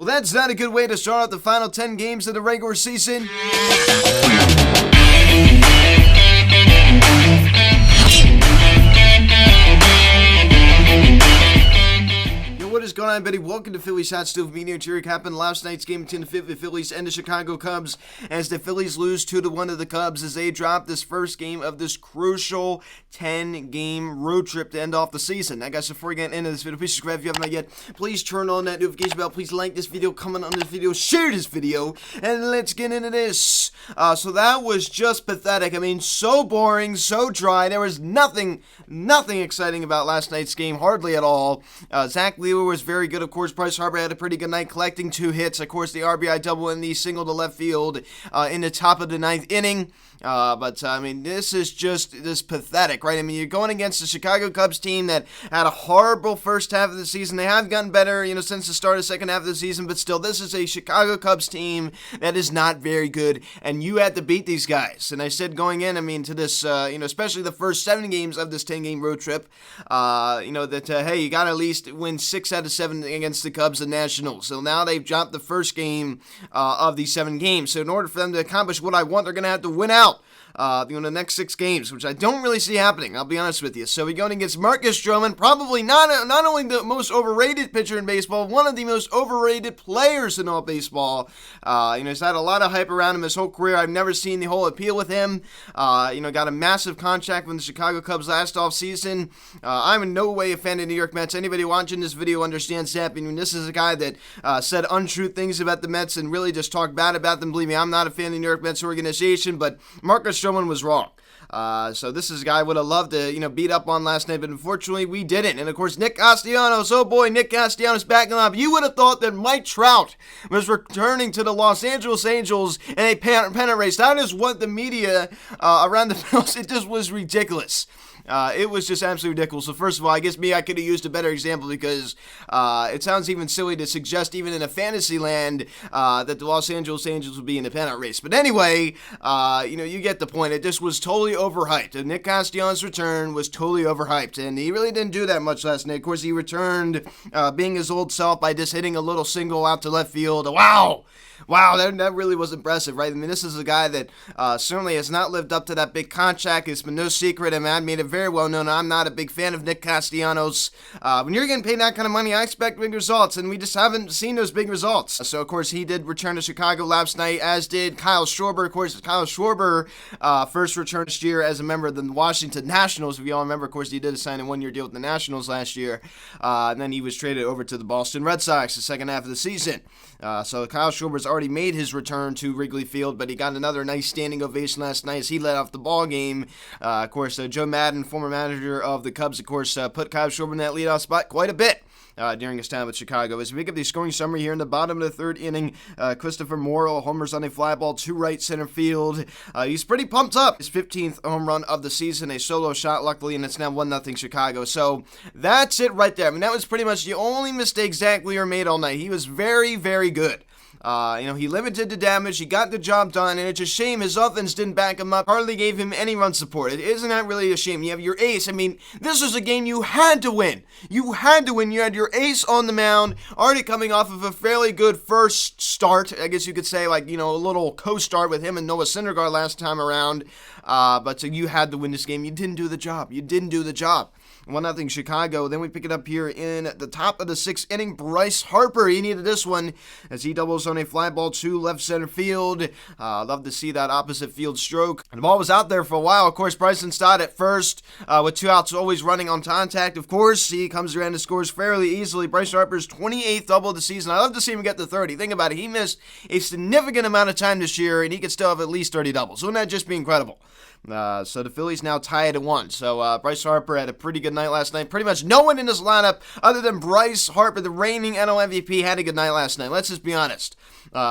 Well, that's not a good way to start out the final 10 games of the regular season. What is going on, everybody? Welcome to Phillies Hot Stove Media. Jerry happened last night's game between the Phillies and the Chicago Cubs as the Phillies lose 2-1 to the Cubs as they drop this first game of this crucial 10-game road trip to end off the season. Now, guys, before we get into this video, please subscribe if you haven't yet. Please turn on that notification bell. Please like this video, comment on this video, share this video, and let's get into this. So that was just pathetic. I mean, so boring, so dry. There was nothing exciting about last night's game, hardly at all. Zach Wheeler was very good, of course. Bryce Harper had a pretty good night, collecting 2 hits. Of course, the RBI double and the single to left field in the top of the 9th inning. But I mean, this is pathetic, right? I mean, you're going against the Chicago Cubs team that had a horrible first half of the season. They have gotten better, since the start of the second half of the season, but still, this is a Chicago Cubs team that is not very good, and you had to beat these guys. And I said going in, I mean, to this, especially the first 7 games of this 10-game road trip, hey, you got to at least win 6 out of 7 against the Cubs and Nationals. So now they've dropped the first game of these 7 games. So in order for them to accomplish what I want, they're going to have to win out the next 6 games, which I don't really see happening, I'll be honest with you. So we're going against Marcus Stroman, probably not only the most overrated pitcher in baseball, one of the most overrated players in all baseball. He's had a lot of hype around him his whole career. I've never seen the whole appeal with him. Got a massive contract with the Chicago Cubs last offseason. I'm in no way a fan of New York Mets. Anybody watching this video understands that. I mean, this is a guy that said untrue things about the Mets and really just talked bad about them. Believe me, I'm not a fan of the New York Mets organization, but Marcus Stroman was wrong. So this is a guy I would have loved to, beat up on last night, but unfortunately we didn't. And of course, Nick Castellanos, oh boy, Nick Castellanos backing up. You would have thought that Mike Trout was returning to the Los Angeles Angels in a pennant race. That is what the media around the Phillies, it just was ridiculous. It was just absolutely ridiculous. So first of all, I guess I could have used a better example because it sounds even silly to suggest even in a fantasy land that the Los Angeles Angels would be in a pennant race. But anyway, you get the point. It just was totally overhyped. And Nick Castellanos' return was totally overhyped. And he really didn't do that much last night. Of course, he returned being his old self by just hitting a little single out to left field. Wow, that really was impressive, right? I mean, this is a guy that certainly has not lived up to that big contract. It's been no secret. I mean, I made it very well known I'm not a big fan of Nick Castellanos. When you're getting paid that kind of money, I expect big results, and we just haven't seen those big results. So, of course, he did return to Chicago last night, as did Kyle Schwarber. Of course, Kyle Schwarber first returned this year as a member of the Washington Nationals. If you all remember, of course, he did sign a 1-year deal with the Nationals last year, and then he was traded over to the Boston Red Sox the second half of the season. So Kyle Schwarber's already made his return to Wrigley Field, but he got another nice standing ovation last night as he led off the ball game. Of course, Joe Maddon, former manager of the Cubs, of course, put Kyle Schwarber in that leadoff spot quite a bit during his time with Chicago. As we pick up the scoring summary here in the bottom of the 3rd inning, Christopher Morrow homers on a fly ball to right center field. He's pretty pumped up. His 15th home run of the season, a solo shot, luckily, and it's now 1-0 Chicago. So that's it right there. I mean, that was pretty much the only mistake Zach Wheeler made all night. He was very, very good. He limited the damage, he got the job done, and it's a shame his offense didn't back him up, hardly gave him any run support. Isn't that really a shame? You have your ace. I mean, this was a game you had to win. You had to win. You had your ace on the mound, already coming off of a fairly good first start, I guess you could say, a little co-start with him and Noah Syndergaard last time around. But so you had to win this game. You didn't do the job. 1-0 Chicago. Then we pick it up here in the top of the 6th inning. Bryce Harper, he needed this one as he doubles on a fly ball to left center field. Love to see that opposite field stroke. And the ball was out there for a while. Of course, Bryson Stott at first with 2 outs, always running on contact. Of course, he comes around and scores fairly easily. Bryce Harper's 28th double of the season. I love to see him get to 30. Think about it. He missed a significant amount of time this year, and he could still have at least 30 doubles. Wouldn't that just be incredible? So the Phillies now tie it at 1. So Bryce Harper had a pretty good night last night. Pretty much no one in this lineup other than Bryce Harper, the reigning NL MVP, had a good night last night. Let's just be honest.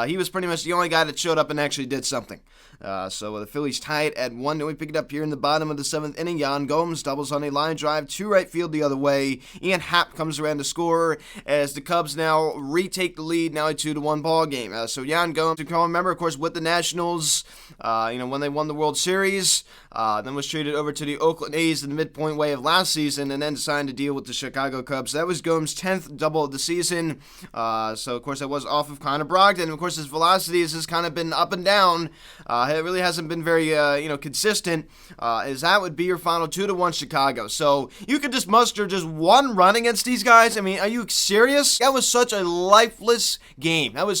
He was pretty much the only guy that showed up and actually did something. So the Phillies tie it at 1. Then we pick it up here in the bottom of the 7th inning. Yan Gomes doubles on a line drive to right field the other way. Ian Happ comes around to score as the Cubs now retake the lead, now a 2-1 ball game. So Yan Gomes, you can remember, of course, with the Nationals, when they won the World Series, then was traded over to the Oakland A's in the midpoint way of last season, and then signed a deal with the Chicago Cubs. That was Gomes' 10th double of the season. So of course that was off of Connor Brogdon. Of course his velocity has kind of been up and down. It really hasn't been very consistent. As that would be your final 2-1 Chicago. So you could just muster just one run against these guys. I mean, are you serious? That was such a lifeless game. Kyle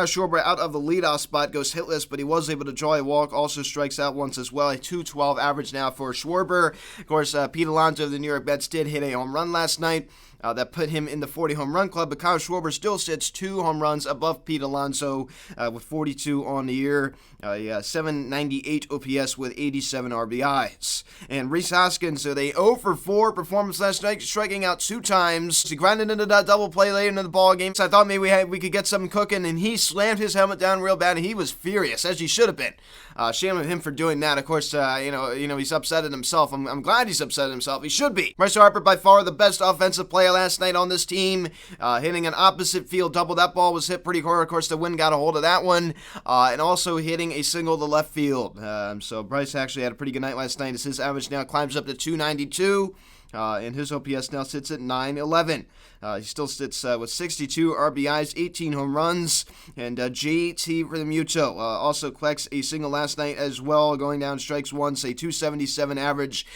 Schwarber out of the leadoff spot goes hitless, but he was able to draw a walk. Also strikes out once as well. A 2.12 average now for Schwarber. Of course, Pete Alonso of the New York Mets did hit a home run last night. That put him in the 40 home run club, but Kyle Schwarber still sits 2 home runs above Pete Alonso with 42 on the year. 798 OPS with 87 RBIs. And Rhys Hoskins, so they 0-for-4 performance last night, striking out 2 times. He grinded into that double play later into the ball game, so I thought maybe we could get something cooking, and he slammed his helmet down real bad, and he was furious, as he should have been. Shame on him for doing that. Of course, he's upset at himself. I'm glad he's upset at himself. He should be. Bryce Harper, by far the best offensive player last night on this team, hitting an opposite field double. That ball was hit pretty hard. Of course, the wind got a hold of that one, and also hitting a single to left field. So Bryce actually had a pretty good night last night as his average now climbs up to 292. And his OPS now sits at 911. He still sits with 62 RBIs, 18 home runs, and JT Realmuto also collects a single last night as well, going down strikes once, a 277 average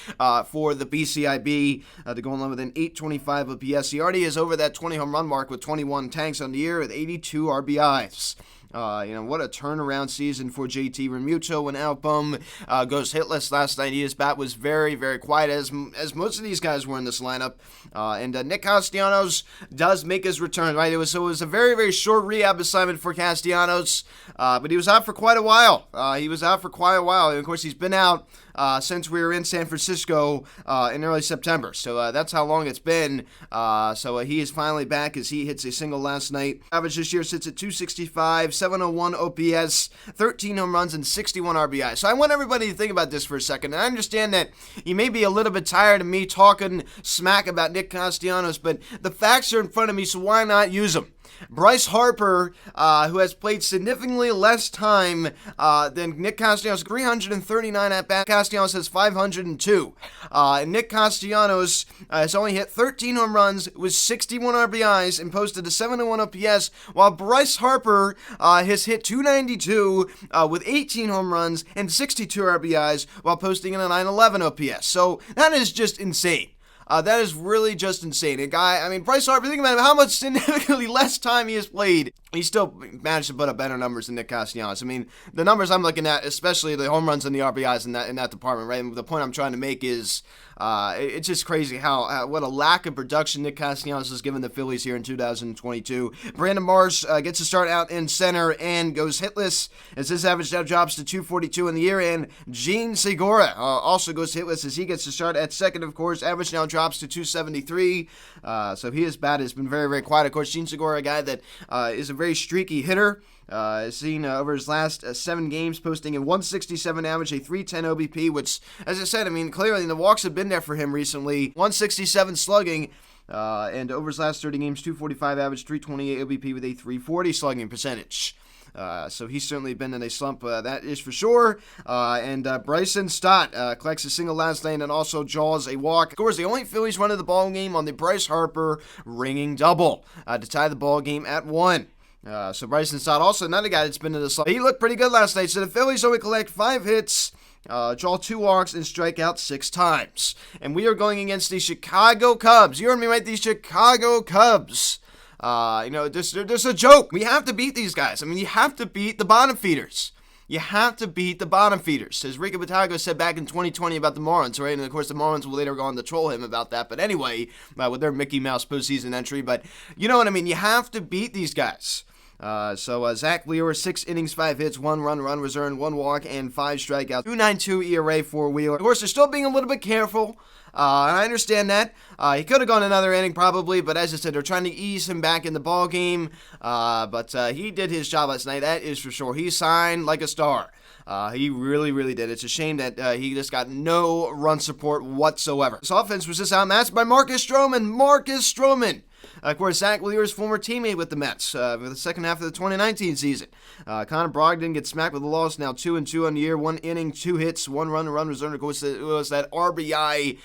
for the BCIB to go along with an 825 OPS. He already is over that 20 home run mark with 21 tanks on the year with 82 RBIs. What a turnaround season for JT Realmuto when Album goes hitless last night. His bat was very, very quiet, as most of these guys were in this lineup. And Nick Castellanos does make his return, right? It was a very, very short rehab assignment for Castellanos, but he was out for quite a while. And of course, he's been out since we were in San Francisco in early September. So that's how long it's been. So he is finally back as he hits a single last night. Average this year sits at 265, 701 OPS, 13 home runs, and 61 RBI. So I want everybody to think about this for a second. And I understand that you may be a little bit tired of me talking smack about Nick Castellanos, but the facts are in front of me, so why not use them? Bryce Harper, who has played significantly less time than Nick Castellanos, 339 at bat. Castellanos has 502. And Nick Castellanos has only hit 13 home runs with 61 RBIs and posted a 701 OPS, while Bryce Harper has hit 292 with 18 home runs and 62 RBIs while posting a 911 OPS. So that is just insane. That is really just insane. Bryce Harper, think about how much significantly less time he has played. He still managed to put up better numbers than Nick Castellanos. I mean, the numbers I'm looking at, especially the home runs and the RBIs in that department, right? And the point I'm trying to make is it's just crazy what a lack of production Nick Castellanos has given the Phillies here in 2022. Brandon Marsh gets to start out in center and goes hitless as his average now drops to 242 in the year. And Gene Segura also goes hitless as he gets to start at second, of course. Average now drops to 273. So his bat has been very, very quiet. Of course, Gene Segura, a guy that is a very streaky hitter. Seen over his last 7 games, posting a 167 average, a 310 OBP, which, as I said, clearly the walks have been there for him recently. 167 slugging, and over his last 30 games, 245 average, 328 OBP with a 340 slugging percentage. So he's certainly been in a slump, that is for sure. And Bryson Stott collects a single last night and also jaws a walk. Of course, the only Phillies run of the ball game on the Bryce Harper ringing double to tie the ball game at 1. So Bryson Stott, also another guy that's been in the slump. He looked pretty good last night. So the Phillies only collect 5 hits, draw 2 walks, and strike out 6 times. And we are going against the Chicago Cubs. You heard me right, the Chicago Cubs. There's a joke. We have to beat these guys. You have to beat the bottom feeders. You have to beat the bottom feeders. As Rico Batago said back in 2020 about the Marlins, right? And of course the Marlins will later go on to troll him about that. But anyway, with their Mickey Mouse postseason entry. But you know what I mean? You have to beat these guys. Zach Wheeler, 6 innings, 5 hits, 1 run was earned, 1 walk, and 5 strikeouts. 2.92 ERA for Wheeler. Of course, they're still being a little bit careful. And I understand that. He could have gone another inning probably, but as I said, they're trying to ease him back in the ball game. But he did his job last night, that is for sure. He signed like a star. He really, really did. It's a shame that he just got no run support whatsoever. This offense was just outmatched by Marcus Stroman. Of course, Zach Wheeler's former teammate with the Mets for the second half of the 2019 season. Connor Brogdon gets smacked with a loss, now 2-2 on the year, 1 inning, 2 hits, 1 run was earned. Of course, it was that RBI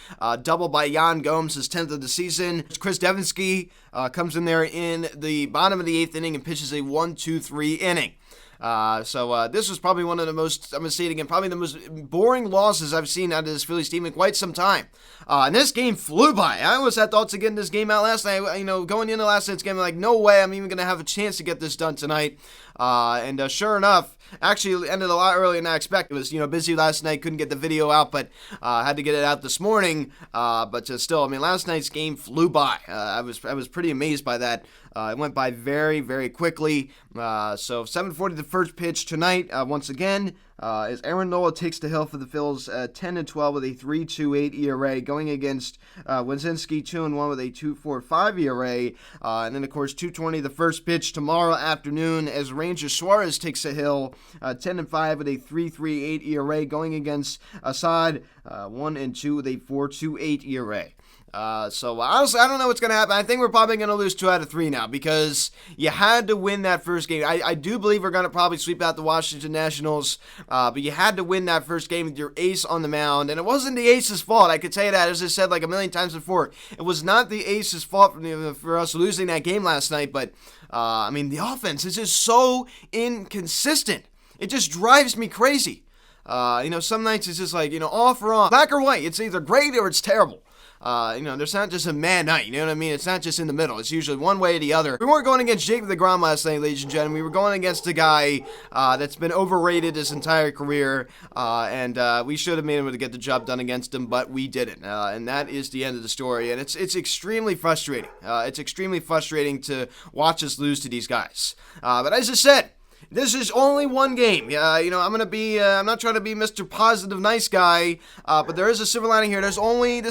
double by Yan Gomes, his 10th of the season. Chris Devinsky comes in there in the bottom of the 8th inning and pitches a 1-2-3 inning. This was probably one of the most, I'm going to say it again, probably the most boring losses I've seen out of this Phillies team in quite some time. And this game flew by. I almost had thoughts of getting this game out last night. Going into last night's game, I'm like, no way I'm even going to have a chance to get this done tonight. Sure enough, actually ended a lot earlier than I expected. It was, busy last night, couldn't get the video out, but had to get it out this morning. But still, last night's game flew by. I was pretty amazed by that. It went by very, very quickly. 7:40 the first pitch tonight. Once again, as Aaron Nola takes the hill for the Phils, 10-12 with a 3.28 ERA, going against Wazinski 2-1 with a 2.45 ERA, and then of course 2:20 the first pitch tomorrow afternoon as Ranger Suarez takes the hill, 10-5 with a 3.38 ERA, going against Assad 1-2 with a 4.28 ERA. Honestly, I don't know what's going to happen. I think we're probably going to lose 2 out of 3 now because you had to win that first game. I do believe we're going to probably sweep out the Washington Nationals, but you had to win that first game with your ace on the mound, and it wasn't the ace's fault. I could tell you that, as I said like a million times before. It was not the ace's fault for us losing that game last night, but, the offense is just so inconsistent. It just drives me crazy. Some nights it's just like, off or on. Black or white. It's either great or it's terrible. There's not just a mad night, you know what I mean? It's not just in the middle. It's usually one way or the other. We weren't going against Jacob deGrom last night, ladies and gentlemen. We were going against a guy that's been overrated his entire career, and we should have been able to get the job done against him, but we didn't. And that is the end of the story, and it's extremely frustrating. It's extremely frustrating to watch us lose to these guys. But as I said, this is only one game. I'm not trying to be Mr. Positive Nice Guy, but there is a silver lining here. This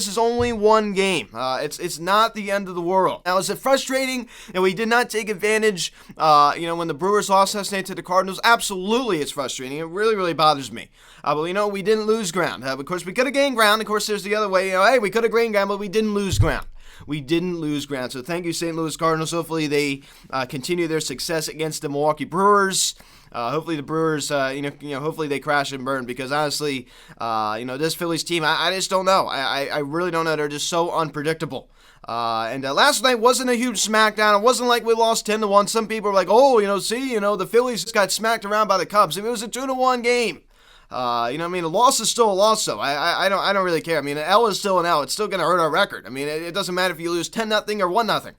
is only one game. It's not the end of the world. Now, is it frustrating that we did not take advantage, when the Brewers lost last night to the Cardinals? Absolutely, it's frustrating. It really, really bothers me. But we didn't lose ground. Of course, we could have gained ground. Of course, there's the other way. Hey, we could have gained ground, but we didn't lose ground. We didn't lose ground. So thank you, St. Louis Cardinals. Hopefully they continue their success against the Milwaukee Brewers. Hopefully the Brewers, hopefully they crash and burn, because honestly, this Phillies team, I just don't know. I really don't know. They're just so unpredictable. Last night wasn't a huge smackdown. It wasn't like we lost 10-1. Some people were like, the Phillies just got smacked around by the Cubs. It was a 2-1 game. A loss is still a loss, though. I don't really care. An L is still an L. It's still going to hurt our record. It doesn't matter if you lose 10-0 or 1-0.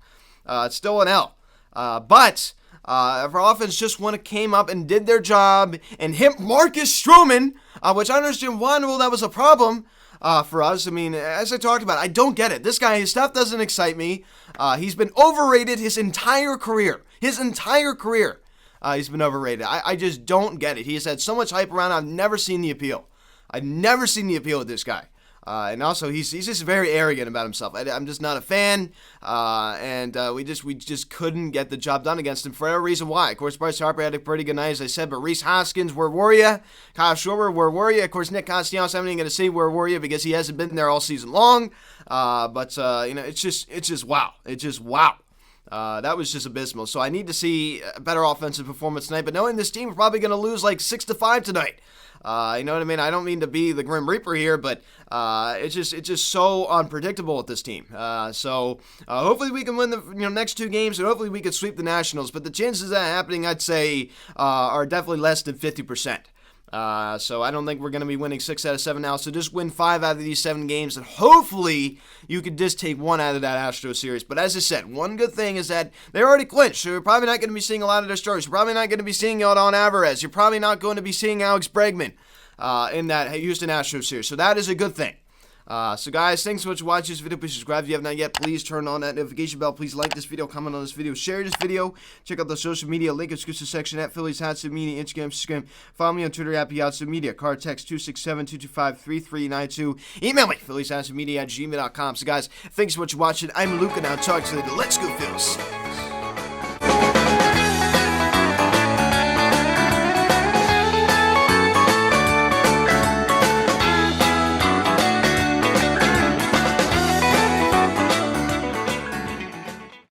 It's still an L. But if our offense just came up and did their job and hit Marcus Stroman, which I understand why that was a problem for us. As I talked about, I don't get it. This guy, his stuff doesn't excite me. He's been overrated his entire career. He's been overrated. I just don't get it. He has had so much hype around. I've never seen the appeal. With this guy. And also, he's just very arrogant about himself. I'm just not a fan. We just couldn't get the job done against him for whatever reason. Why? Of course, Bryce Harper had a pretty good night, as I said. But Rhys Hoskins, where were you? Kyle Schwarber, where were you? Of course, Nick Castellanos, I'm not even going to say where were you, because he hasn't been there all season long. It's just wow. It's just wow. That was just abysmal. So I need to see a better offensive performance tonight. But knowing this team, we're probably going to lose like 6-5 tonight. You know what I mean? I don't mean to be the Grim Reaper here, but it's just so unpredictable with this team. Hopefully we can win the next 2 games, and hopefully we can sweep the Nationals. But the chances of that happening, I'd say, are definitely less than 50%. So I don't think we're going to be winning 6 out of 7 now. So just win 5 out of these 7 games, and hopefully you could just take 1 out of that Astros series. But as I said, one good thing is that they're already clinched. So you're probably not going to be seeing a lot of their stories. You're probably not going to be seeing Yordan Alvarez. You're probably not going to be seeing Alex Bregman in that Houston Astros series. So that is a good thing. So guys, thanks so much for watching this video. Please subscribe if you have not yet. Please turn on that notification bell. Please like this video, comment on this video, share this video. Check out the social media link in the description section at Phillies Hot Stove Media, Instagram. Follow me on Twitter at Media. Card text 267-225-3392. Email me, phillieshotsmedia@gmail.com. So guys, thanks so much for watching. I'm Luke, and I'll talk to you later. Let's go, Phillies.